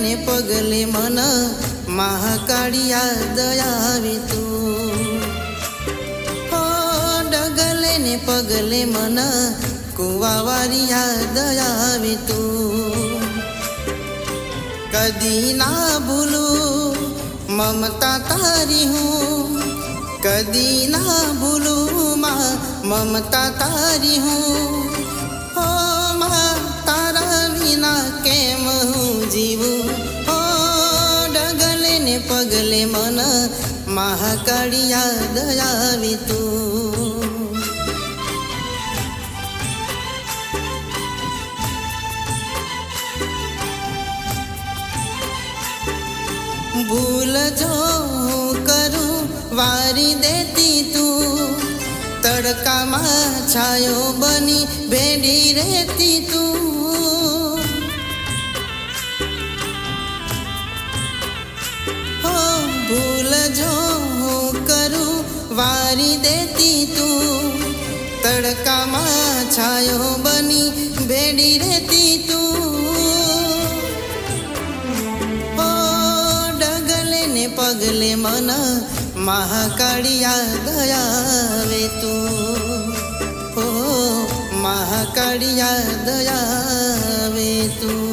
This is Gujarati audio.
ને પગલે મન મહાકાળિયા દયાવે તું હો ડગલે ને પગલે મન કુવાવારિયા દયાવે તું કદી ના ભૂલું મમતા તારી હું કદી ના ભૂલું મમતા તારી હું હો માં તારા વિના કેમ હું જીવું હો ડગલે ને પગલે મન મહાકાળિયા દયાવે તું भूल जो करूं वारी देती तू तड़का मां छायो बनी भेड़ी रहती तू हो भूल जो करूं वारी देती तू तड़का मां छायो बनी भेड़ी रहती तू पगले मन महाकाळिया दयावे તું હો મહાકાળિયા દયાવે તું